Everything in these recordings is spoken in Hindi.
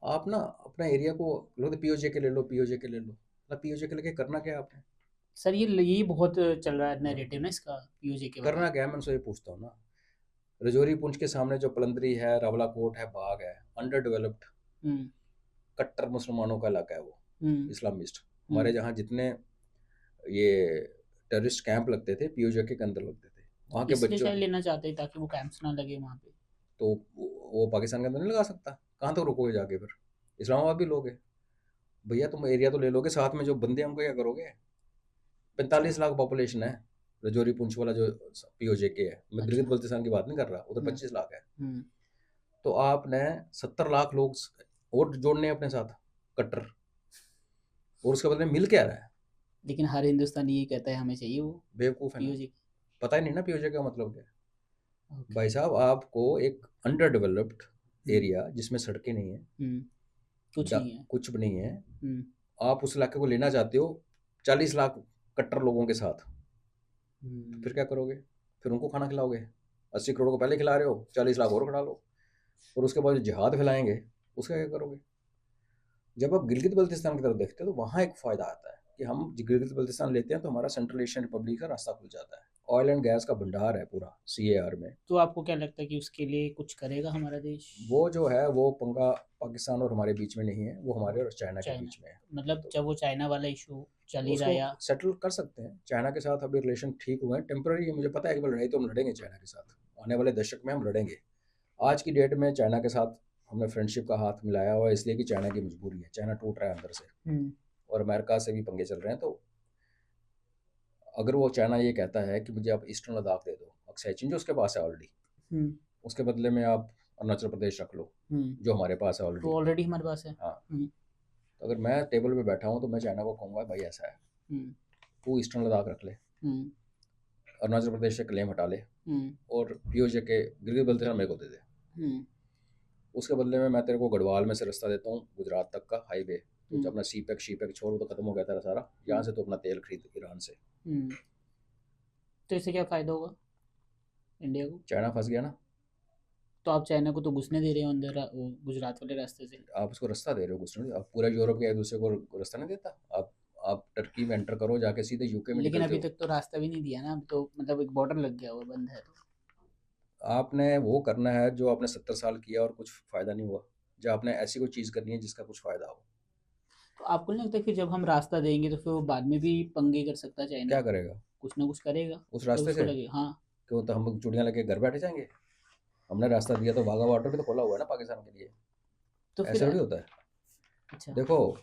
आप ना अपना एरिया को लो, तो पीओजे के ले लो, पीओजे के ले लो, मतलब पीओजे के लेके करना क्या है आपने? सर ये बहुत चल रहा है नैरेटिव ना इसका, पीओजे के वाला। करना क्या है, मैं उनसे ये पूछता हूँ ना। रजौरी पुंछ के सामने जो पलंदरी है, रावलाकोट है, बाग है, अंडर डेवलप्ड, हुँ, कट्टर मुसलमानों का इलाका है वो, हुँ, इस्लामिस्ट। हमारे हुँ। जहाँ जितने ये टेररिस्ट कैंप लगते थे, पीओजे के अंदर लगते थे, तो वहाँ के इसलिए बच्चों। शायद लेना चाहते हैं ताकि वो कैंप्स ना लगे वहाँ पे। तो वो पाकिस्तान के अंदर नहीं लगा सकता, कहाँ तक रोकोगे जाके फिर? इस्लामाबाद भी लोगे भैया, तुम एरिया तो ले लोगे, साथ में जो बंदे हैं उनको क्या करोगे? अच्छा, 45 लाख पॉपुलेशन है रजौरी पुंछ वाला जो पीओजे के है, मैं गिलगित अच्छा। बल्तिस्तान की बात नहीं कर रहा, उधर हुँ, 25 लाख है। हुँ। तो आपने 70 लाख लोग और जोड़ने हैं अपने साथ, कट्टर, और उसके बदले में मिल क्या रहा है? लेकिन हर हिंदुस्तानी यही कहता है हमें चाहिए वो बेवकूफ़ है ना, पीओजे। पता ही नहीं ना पीओजे का मतलब क्या है। ओके। भाई साहब, आपको एक अंडर डेवलप्ड हुँ, एरिया जिसमें सड़कें नहीं है, हुँ। कुछ नहीं है। कुछ भी नहीं है, हुँ, आप उस इलाके को लेना चाहते हो 40 लाख कट्टर लोगों के साथ, तो फिर हुँ। क्या करोगे? फिर उनको खाना खिलाओगे? 80 करोड़ को पहले खिला रहे हो, 40 लाख और खिला लो, और उसके बाद जो जिहाद फैलाएंगे, उसका क्या करोगे? जब आप गिलगित बल्तिस्तान की तरफ देखते हो तो वहाँ एक फ़ायदा आता है कि हम गिलगित बल्तिस्तान लेते हैं तो हमारा सेंट्रल एशियन रिपब्लिक का रास्ता खुल जाता है। ऑयल एंड गैस का भंडार है पूरा सीएआर में। तो आपको क्या लगता है कि उसके लिए कुछ करेगा हमारा देश? वो जो है वो पंगा पाकिस्तान और हमारे बीच में नहीं है, वो हमारे और चाइना के चाइना, बीच में है। मतलब तो जब वो चाइना वाला इशू चल ही रहा उसको है या सेटल कर सकते हैं, चाइना के साथ अभी रिलेशन ठीक हुए हैं टेम्पररी है, मुझे पता है कि वो लड़ाई तो हम लड़ेंगे चाइना के साथ, आने वाले दशक में हम लड़ेंगे। आज की डेट में चाइना के साथ हमने फ्रेंडशिप का हाथ मिलाया हुआ है, इसलिए कि चाइना की मजबूरी है, चाइना टूट रहा है अंदर से, हुँ, और अमेरिका से भी पंगे चल रहे हैं। तो अगर वो चाइना ये कहता है कि मुझे आप ईस्टर्न लद्दाख दे दो, अक्सैचिन जो उसके पास है ऑलरेडी, हुँ, उसके बदले में आप अरुणाचल प्रदेश रख लो, हुँ। जो हमारे पास है तो ऑलरेडी। ऑलरेडी हमारे पास है। हाँ, हुँ, तो अगर मैं टेबल पे बैठा हूँ तो मैं चाइना को कहूँगा भाई ऐसा है, हुँ, तू ईस्टर्न लद्दाख रख ले, हुँ, अरुणाचल प्रदेश से क्लेम हटा ले, हुँ, और पीओजे के गिलगित बल्तिस्तान मेरे को दे दे। हुँ, उसके बदले में मैं तेरे को गढ़वाल में से रास्ता देता हूँ, गुजरात तक का हाईवे, तो जब हुँ, अपना सी पैक शी पैक छोड़, वो तो खत्म हो गया तेरा सारा, यहाँ हुँ, से तो अपना तेल खरीद ईरान से। हुँ। तो इससे क्या फ़ायदा होगा इंडिया को? चाइना फंस गया ना। तो आप चाइना को तो घुसने दे रहे हो अंदर वो गुजरात वाले रास्ते से। आप उसको रास्ता दे रहे हो घुसने, आप पूरा यूरोप के एक दूसरे को रास्ता नहीं देता। आप टर्की में एंटर करो, जाके सीधे यूके में लेकिन निकलते अभी हो। तक तो रास्ता भी नहीं दिया ना, अभी तो मतलब एक बॉर्डर लग गया हुआ बंद है तो। आपने वो करना है जो आपने 70 साल किया और कुछ फ़ायदा नहीं हुआ, जब आपने ऐसी कोई चीज़ करनी है जिसका कुछ फ़ायदा हो। तो आपको नहीं लगता फिर जब हम रास्ता देंगे तो फिर वो बाद में भी पंगे कर सकता है क्या चाइना? करेगा कुछ ना कुछ करेगा उस जब रास्ते उसको से? लगे। हाँ। क्यों, तो हम लोग चूड़ियाँ लेके घर बैठे जाएंगे? हमने रास्ता दिया तो वाघा बॉर्डर भी तो खोला हुआ है ना पाकिस्तान के लिए, तो फिर ऐसे थोड़ी होता है। अच्छा। देखो,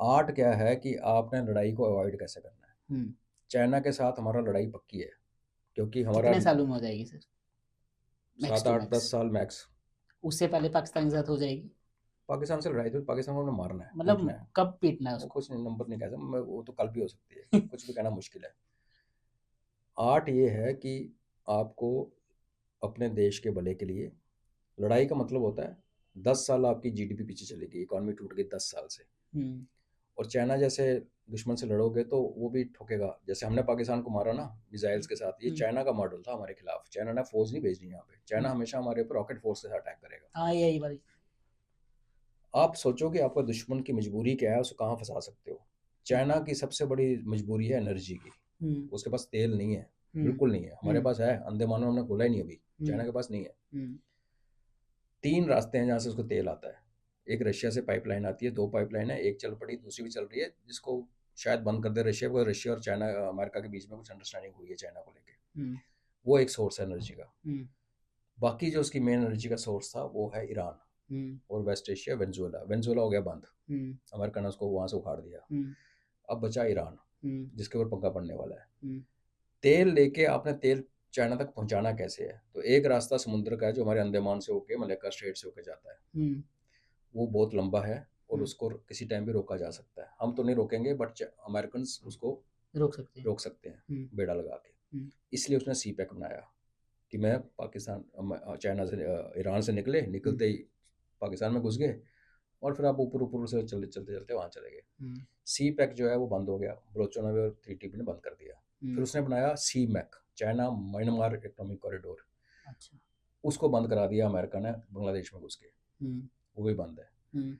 आर्ट क्या है कि आपने लड़ाई को अवॉइड कैसे करना है। हम्म। चाइना के साथ हमारा लड़ाई पक्की है, क्योंकि हमारा कितने सालों में हो जाएगी सर? मैक्स सात टू आठ मैक्स। 10 साल मैक्स। उससे पहले पाकिस्तान के साथ हो जाएगी? पाकिस्तान से लड़ाई तो पाकिस्तान को हमने मारना है, पीटना मतलब है। कब पीटना है वो उसको? कुछ नहीं, नंबर नहीं कह सकता मैं, वो तो कल भी हो सकती है, कुछ भी कहना मुश्किल है। आर्ट ये है कि आपको अपने देश के भले के लिए, लड़ाई का मतलब होता है 10 साल आपकी जीडीपी पीछे चलेगी, इकॉनमी टूट गई 10 साल से, हम्म। और चाइना जैसे दुश्मन से लड़ोगे तो वो भी ठोकेगा। जैसे हमने पाकिस्तान को मारा ना मिसाइल्स के साथ, ये हम्म। चाइना का मॉडल था हमारे खिलाफ। चाइना ने फौज नहीं भेजनी यहाँ पे, चाइना हम्म। हमेशा हमारे ऊपर रॉकेट फोर्स के साथ अटैक करेगा। हाँ यही वाली। आप सोचो कि आपका दुश्मन की मजबूरी क्या है, उसको कहाँ फंसा सकते हो। चाइना की सबसे बड़ी मजबूरी है एनर्जी की, हम्म। उसके पास तेल नहीं है, हम्म। बिल्कुल नहीं है। हमारे हम्म। पास है, अंडमान में हमने खोला ही नहीं अभी, हम्म। चाइना के पास नहीं है। हम्म। 3 रास्ते हैं जहाँ से उसको तेल आता है। एक रशिया से पाइपलाइन आती है, 2 पाइपलाइन है, एक चल पड़ी, दूसरी भी चल रही है, जिसको शायद बंद कर दे रशिया को। रशिया और चाइना, अमेरिका के बीच में कुछ अंडरस्टैंडिंग हुई है चाइना को लेके। हम्म। वो एक सोर्स है एनर्जी का। हम्म। बाकी जो उसकी मेन एनर्जी का सोर्स था वो है ईरान हम्म। और वेस्ट एशिया, वेनेजुएला। वेनेजुएला हो गया बंद, हम्म। अमेरिका ने उसको वहाँ से उखाड़ दिया। हम्म। अब बचा ईरान, हम्म। जिसके ऊपर पंगा पड़ने वाला है। हम्म। तेल लेके आपने तेल चाइना तक पहुंचाना कैसे है? तो एक रास्ता समुद्र का है जो हमारे अंडमान से होके मलक्का स्ट्रेट से होके जाता है। हम्म। वो बहुत लंबा है और हम्म। उसको किसी टाइम भी रोका जा सकता है। हम तो नहीं रोकेंगे, बट अमेरिकन उसको रोक सकते हैं। रोक सकते हैं हम्म। बेड़ा लगा के। हम्म। इसलिए उसने सी पैक बनाया कि मैं पाकिस्तान चाइना से ईरान से निकले, हम्म। निकलते ही पाकिस्तान में घुस गए, और फिर आप ऊपर ऊपर से चलते चलते चलते वहाँ चले गए। हम्म। सी पैक जो है वो बंद हो गया, बलोचों ने भी और 3TP ने बंद कर दिया। फिर हम्म। उसने बनाया CMEC, China Myanmar economic corridor, अच्छा। उसको बंद करा दिया अमेरिका ने बांग्लादेश में घुस के। हम्म। वो भी बंद है। हम्म,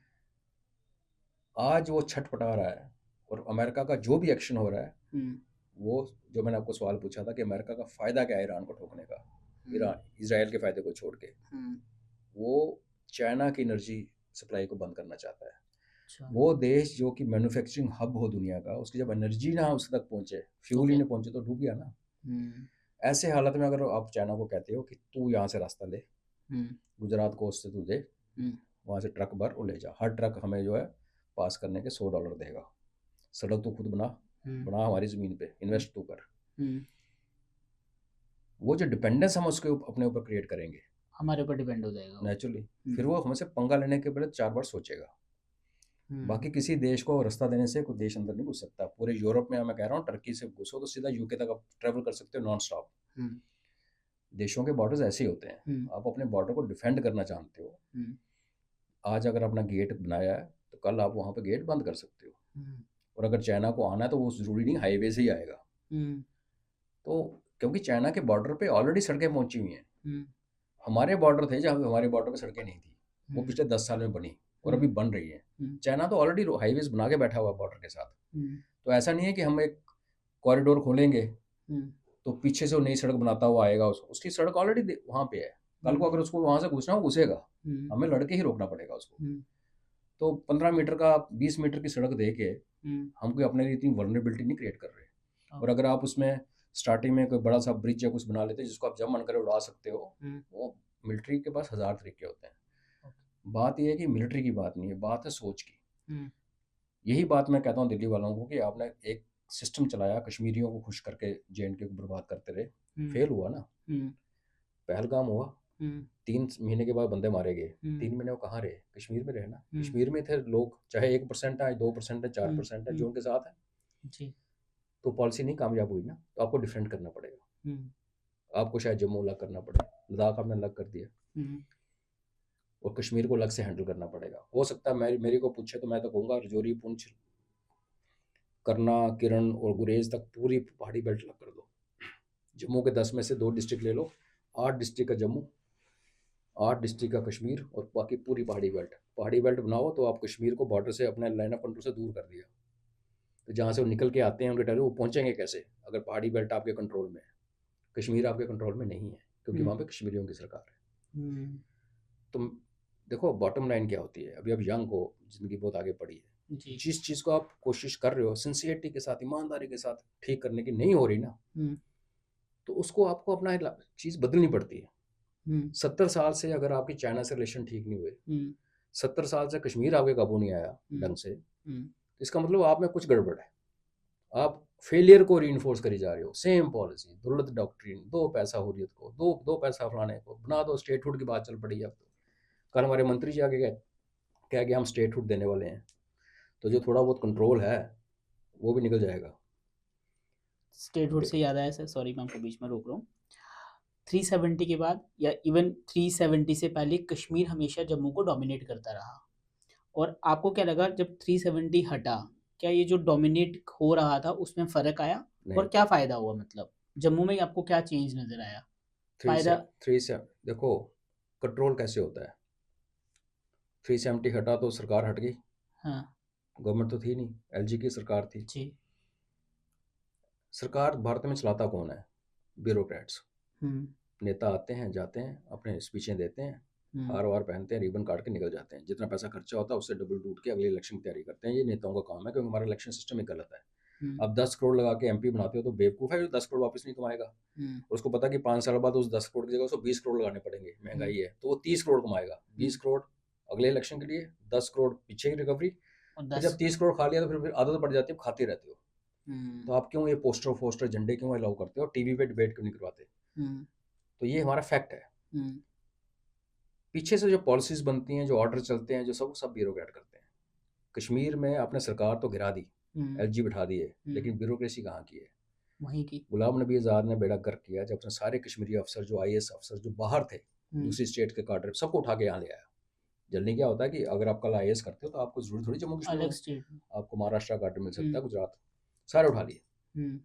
आज वो छटपटा रहा है, और अमेरिका का जो भी एक्शन हो रहा है, हम्म, वो जो मैंने आपको सवाल पूछा था कि अमेरिका का फ़ायदा क्या है ईरान को ठोकने का, हम्म, ईरान इजराइल के फ़ायदे को छोड़ के, हम्म, वो चाइना की एनर्जी सप्लाई को बंद करना चाहता है। अच्छा, वो देश जो कि मैन्युफैक्चरिंग हब हो दुनिया का, उसकी जब एनर्जी ना उस तक पहुंचे, तो फ्यूल ही क्या? नहीं पहुंचे, तो डूब गया ना। हम्म, ऐसे हालत में अगर आप चाइना को कहते हो कि तू यहाँ से रास्ता ले, हम्म, गुजरात कोस्ट से तू दे, हम्म, वहाँ से ट्रक भर और ले जा, हर ट्रक हमें जो है पास करने के $100 देगा, सड़क तू खुद बना, हम्म, बना हमारी ज़मीन पे, हम्म, इन्वेस्ट तू कर। हम्म, वो जो डिपेंडेंस हम उसके अपने ऊपर क्रिएट करेंगे हमारे ऊपर डिपेंड हो जाएगा वो। नेचुरली, फिर हम्म, वो हमसे पंगा लेने के पहले 4 बार सोचेगा। हम्म, बाकी किसी देश को रास्ता देने से कोई देश अंदर नहीं घुस सकता। पूरे यूरोप में मैं कह रहा हूँ, टर्की से घुसो तो सीधा यूके तक आप ट्रेवल कर सकते हो नॉन स्टॉप। हम्म, देशों के बॉर्डर्स ऐसे ही होते हैं। हम्म, आप अपने बॉर्डर को डिफेंड करना जानते हो, हम्म, आज अगर अपना गेट बनाया है तो कल आप वहाँ पे गेट बंद कर सकते हो। हम्म, और अगर चाइना को आना है तो वो ज़रूरी नहीं हाईवे से ही आएगा। हम्म, तो क्योंकि चाइना के बॉर्डर पे ऑलरेडी सड़कें पहुंची हुई हैं। हम्म, हमारे बॉर्डर थे जहाँ हमारे बॉर्डर पे सड़कें नहीं थी, वो हम्म, पिछले 10 साल में बनी और हम्म, अभी बन रही है। हम्म, चाइना तो ऑलरेडी हाईवेज बना के बैठा हुआ है बॉर्डर के साथ। हम्म, तो ऐसा नहीं है कि हम एक कॉरिडोर खोलेंगे हम्म, तो पीछे से वो नई सड़क बनाता हुआ आएगा, उसकी सड़क ऑलरेडी वहाँ पे है। कल को हम्म, अगर उसको वहाँ से घुसना हो घुसेगा, हम्म, हमें लड़के ही रोकना पड़ेगा उसको। हम्म, तो 15 मीटर का 20 मीटर की सड़क दे के हम्म, हम कोई अपने लिए इतनी वल्नरेबिलिटी नहीं क्रिएट कर रहे। और ओके, अगर आप उसमें स्टार्टिंग में कोई बड़ा सा ब्रिज या कुछ बना लेते जिसको आप जब मन करे उड़ा सकते हो, हम्म, वो मिलिट्री के पास 1000 तरीके होते हैं। ओके, बात यह है कि मिलिट्री की बात नहीं है, बात है सोच की। हम्म, यही बात मैं कहता हूँ दिल्ली वालों को कि आपने एक सिस्टम चलाया, कश्मीरियों को खुश करके JNK को बर्बाद करते रहे, हम्म, फेल हुआ ना। हम्म, पहलगाम हुआ, हम्म, 3 महीने के बाद बंदे मारे गए, हम्म, 3 महीने वो कहाँ रहे? कश्मीर में रहे ना। हम्म, कश्मीर में थे लोग, चाहे 1% है, 2% है, चार हम्म, परसेंट है जो उनके साथ है। जी, तो पॉलिसी नहीं कामयाब हुई ना, तो आपको डिफेंड करना पड़ेगा। हम्म, आपको शायद जम्मू अलग करना पड़े, लद्दाख आपने अलग कर दिया, हम्म, और कश्मीर को अलग से हैंडल करना पड़ेगा। हो सकता है मेरे को पूछे तो मैं तो कहूँगा रजौरी, पुंछ, करना, किरण और गुरेज तक पूरी पहाड़ी बेल्ट अलग कर दो। जम्मू के 10 में से 2 डिस्ट्रिक्ट ले लो, 8 डिस्ट्रिक्ट का जम्मू, 8 डिस्ट्रिक्ट का कश्मीर, और बाकी पूरी पहाड़ी बेल्ट बनाओ तो आप कश्मीर को बॉर्डर से, अपने लाइन ऑफ कंट्रोल से दूर कर दिया। तो जहाँ से वो निकल के आते हैं उनके टेरिटरी, वो पहुँचेंगे कैसे अगर पहाड़ी बेल्ट आपके कंट्रोल में है? कश्मीर आपके कंट्रोल में नहीं है, क्योंकि वहाँ हम्म, पे कश्मीरियों की सरकार है। हम्म, तो देखो बॉटम लाइन क्या होती है, अभी आप यंग हो, ज़िंदगी बहुत आगे पड़ी है, जी, जिस चीज़ को आप कोशिश कर रहे हो सिंसियरिटी के साथ, ईमानदारी के साथ ठीक करने की नहीं हो रही ना, हम्म, तो उसको आपको अपना चीज़ बदलनी पड़ती है। हम्म, 70 साल से अगर आपकी चाइना से रिलेशन ठीक नहीं हुए, हम्म, 70 साल से कश्मीर आपके काबू नहीं आया हम्म, ढंग से, हम्म, तो इसका मतलब आप में कुछ गड़बड़ है। आप फेलियर को रीइंफोर्स करी जा रहे हो, सेम पॉलिसी, दुर्लत डॉक्ट्रिन, दो पैसा हुर्रियत को, दो दो पैसा फलाने को बना दो, स्टेटहुड की बात चल पड़ी है अब तो। कल हमारे मंत्री जी आगे गए, कह गया हम स्टेटहुड देने वाले हैं, तो जो थोड़ा बहुत कंट्रोल है वो भी निकल जाएगा। स्टेटहुड से याद आया सर, सॉरी मैं आपको बीच में रोक रहा हूँ। 370 के बाद या इवन 370 से पहले कश्मीर हमेशा जम्मू को डोमिनेट करता रहा, और आपको क्या लगा जब 370 हटा, क्या ये जो डोमिनेट हो रहा था उसमें फ़र्क आया? और नहीं, क्या फ़ायदा हुआ, मतलब जम्मू में आपको क्या चेंज नज़र आया? थ्री से फ़ायदा? थ्री से देखो कंट्रोल कैसे होता है। 370 हटा तो सरकार हट गई, हाँ, गवर्नमेंट तो थी नहीं, LG की सरकार थी। जी, सरकार भारत में चलाता कौन है? ब्यूरोक्रेट्स। हुँ, नेता आते हैं जाते हैं, अपने स्पीचें देते हैं, हुँ, हार वार पहनते हैं, रिबन काट के निकल जाते हैं, जितना पैसा खर्चा होता है उससे डबल डूट के अगले इलेक्शन की तैयारी करते हैं। ये नेताओं का काम है, क्योंकि हमारा इलेक्शन सिस्टम ही गलत है। हुँ, अब 10 करोड़ लगा के MP बनाते हो तो बेवकूफ़ है जो 10 करोड़ वापस नहीं कमाएगा। हुँ, और उसको पता कि 5 साल बाद उस 10 करोड़ की जगह उसको 20 करोड़ लगाने पड़ेंगे, हुँ, महंगाई है, तो वो 30 करोड़ कमाएगा। हुँ, 20 करोड़ अगले इलेक्शन के लिए, 10 करोड़ पीछे की रिकवरी। और फिर 10, जब 30 करोड़ खा लिया तो फिर आदत पड़ जाती है, खाते रहते हो। तो हुँ, आप क्यों ये पोस्टर फोस्टर झंडे क्यों अलाउ करते हो, टीवी पे डिबेट क्यों नहीं करवाते? हुँ, तो ये हमारा फैक्ट है। हुँ, पीछे से जो पॉलिसीज बनती हैं, जो ऑर्डर चलते हैं, जो सब ब्यूरोक्रेट करते हैं। कश्मीर में आपने सरकार तो गिरा दी, हुँ, LG बिठा दिए, हुँ, लेकिन ब्यूरोक्रेसी कहाँ की है? वहीं की, गुलाम नबी आज़ाद ने बेड़ा गर्क किया जब उसने सारे कश्मीरी अफसर, जो IAS अफसर जो बाहर थे, हुँ, दूसरी स्टेट के काडर, सबको उठा के यहाँ ले आया। जल्दी क्या होता है कि अगर आप कल IAS करते हो तो आपको जरूरी थोड़ी जम्मू कश्मीर अलग में, स्टेट में, आपको महाराष्ट्र का काडर मिल सकता हुँ, है, गुजरात, सारे उठा लिए। हुँ,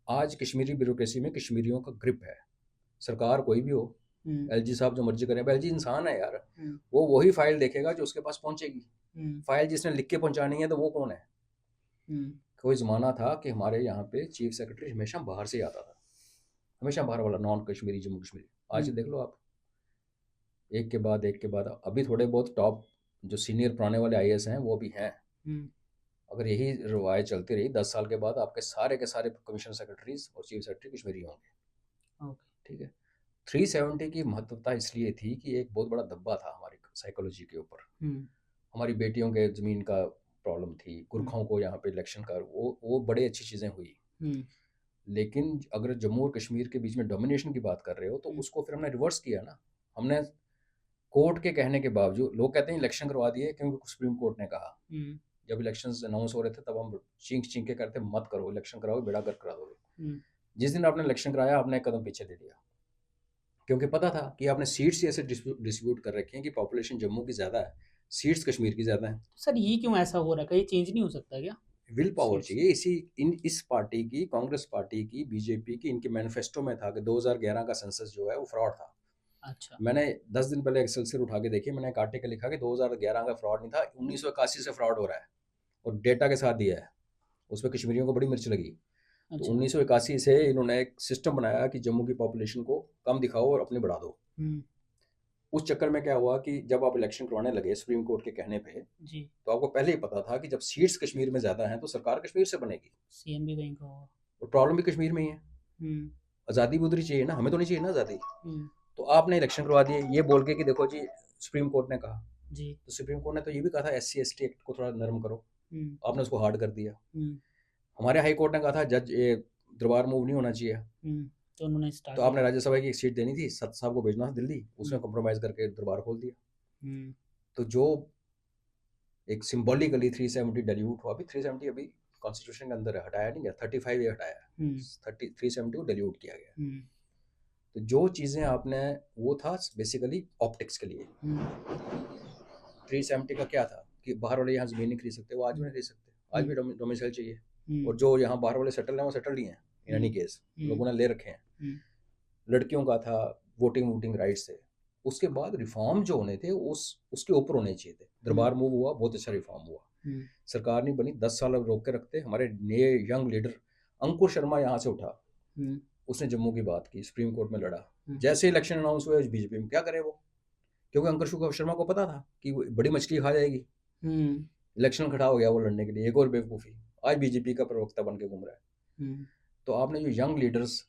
आज कश्मीरी ब्यूरोक्रेसी में कश्मीरियों का ग्रिप है। सरकार कोई भी हो, एलजी साहब जो मर्जी करें, एलजी इंसान है यार, हम्म, वो वही फाइल देखेगा जो उसके पास पहुंचेगी। हम्म, फाइल जिसने लिख के पहुंचानी है तो वो कौन है? हम्म, कोई ज़माना था कि हमारे यहाँ पे चीफ सेक्रेटरी हमेशा बाहर से ही आता था, हमेशा बाहर वाला, नॉन कश्मीरी, जम्मू कश्मीरी। आज देख लो आप, एक के बाद एक के बाद। अभी थोड़े बहुत टॉप जो सीनियर पुराने वाले आईएएस हैं वो भी हैं। हम्म, अगर यही रवायत चलती रही 10 साल के बाद आपके सारे के सारे कमीशन सेक्रेटरीज और चीफ सेक्रेटरी कश्मीरी होंगे। ओके, ठीक है। 370 की महत्वता इसलिए थी कि एक बहुत बड़ा धब्बा था हमारी साइकोलॉजी के ऊपर। हमारी बेटियों के ज़मीन का प्रॉब्लम थी, गुरखाओं को यहाँ पे इलेक्शन का, वो बड़ी अच्छी चीज़ें हुई। लेकिन अगर जम्मू और कश्मीर के बीच में डोमिनेशन की बात कर रहे हो तो उसको फिर हमने रिवर्स किया ना। हमने कोर्ट के कहने के बावजूद, लोग कहते हैं इलेक्शन करवा दिए क्योंकि सुप्रीम कोर्ट ने कहा। जब इलेक्शन अनाउंस हो रहे थे तब हम चीख चीख के करते मत करो इलेक्शन, कराओ बेड़ा गर्क करा दोगे। जिस दिन आपने इलेक्शन कराया आपने एक कदम पीछे ले लिया, क्योंकि पता था कि आपने सीट्स ऐसे डिस्ट्रीब्यूट कर रखे हैं कि पॉपुलेशन जम्मू की ज़्यादा है, सीट्स कश्मीर की ज़्यादा है। सर ये क्यों ऐसा हो रहा है, ये चेंज नहीं हो सकता क्या? विल पावर सीट्स, चाहिए। इस पार्टी की, कांग्रेस पार्टी की, बीजेपी की, इनके मैनिफेस्टो में था कि 2011 का सेंसस जो है वो फ्रॉड था। अच्छा, मैंने 10 दिन पहले एक्सेलसियर उठा के देखी, मैंने एक आर्टिकल लिखा कि 2011 का फ्रॉड नहीं था, 1981 से फ्रॉड हो रहा है, और डेटा के साथ दिया है। उस पर कश्मीरियों को बड़ी मिर्च लगी। तो अच्छा, 1981 से इन्होंने एक सिस्टम बनाया कि जम्मू की पॉपुलेशन को कम दिखाओ और अपनी बढ़ा दो। उस चक्कर में क्या हुआ कि जब आप इलेक्शन करवाने लगे सुप्रीम कोर्ट के कहने पे, जी, तो आपको पहले ही पता था कि जब सीट्स कश्मीर में ज़्यादा हैं तो सरकार कश्मीर से बनेगी, सीएम भी वहीं का होगा। और प्रॉब्लम भी कश्मीर में ही है। हम्म, आज़ादी भी उधर ही चाहिए ना, हमें तो नहीं चाहिए ना आज़ादी। हम्म, तो आपने इलेक्शन करवा दिए ये बोल के कि देखो जी सुप्रीम कोर्ट ने कहा। जी, तो सुप्रीम कोर्ट ने तो ये भी कहा था SC ST एक्ट को थोड़ा नरम करो, हम्म, आपने उसको हार्ड कर दिया। हम्म, हमारे हाई कोर्ट ने कहा था जज ये दरबार मूव नहीं होना चाहिए, तो उन्होंने तो स्टार्ट आपने किया। राज्यसभा की एक सीट देनी थी, सत्त साहब को भेजना था दिल्ली, उसमें हम्म, कॉम्प्रोमाइज़ करके दरबार खोल दिया। हम्म, तो जो एक सिंबॉलिकली 370 डाइल्यूट हुआ, अभी 370 अभी कॉन्स्टिट्यूशन के अंदर है, हटाया नहीं गया, 35 ये हटाया है, 370 को डाइल्यूट किया गया। तो जो चीज़ें आपने, वो था बेसिकली ऑप्टिक्स के लिए। 370 का क्या था कि बाहर वाले यहाँ ज़मीन नहीं खरीद सकते, वो आज भी नहीं खरीद सकते, आज भी डोमिसाइल चाहिए। और जो यहाँ बाहर वाले सेटल हैं वो सेटल ही हैं इन एनी केस, लोगों ने ले रखे हैं। लड़कियों का था वोटिंग राइट्स थे। उसके बाद रिफॉर्म जो होने थे उसके ऊपर होने चाहिए थे। दरबार मूव हुआ, बहुत अच्छा रिफॉर्म हुआ, सरकार नहीं बनी, 10 साल रोक के रखते। हमारे नए यंग लीडर अंकुर शर्मा यहाँ से उठा, उसने जम्मू की बात की, सुप्रीम कोर्ट में लड़ा। जैसे इलेक्शन अनाउंस हुए बीजेपी में क्या करे वो, क्योंकि अंकुर शर्मा को पता था कि वो बड़ी मछली खा जाएगी। इलेक्शन खड़ा हो गया वो लड़ने के लिए, एक और बेवकूफ़ी, आज बीजेपी का प्रवक्ता बन के घूम रहा है। तो आपने जो यंग लीडर्स,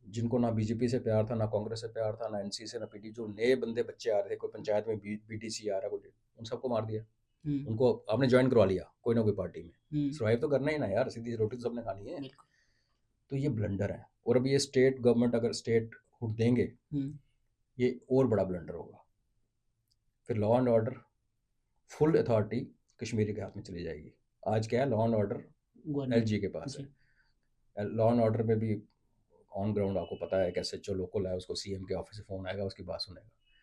जिनको ना बीजेपी से प्यार था, ना कांग्रेस से प्यार था, ना एनसी से, ना पीटी, जो नए बंदे बच्चे आ रहे थे, कोई पंचायत में बीटीसी आ रहा है, उन सबको मार दिया। उनको आपने ज्वाइन करवा लिया कोई ना कोई पार्टी में, सर्वाइव तो करना ही ना यार, सीधी रोटी तो सबने खानी है। तो ये ब्लंडर है, और अब ये स्टेट गवर्नमेंट अगर स्टेट हुड देंगे ये और बड़ा ब्लंडर होगा। फिर law and order full authority Kashmiri के हाथ में चली जाएगी। आज क्या है, लॉ एंड ऑर्डर एलजी के पास है। लॉ एंड ऑर्डर में भी ऑन ग्राउंड आपको पता है कैसे, जो लोकल है उसको सीएम के ऑफिस से फ़ोन आएगा, उसकी बात सुनेगा।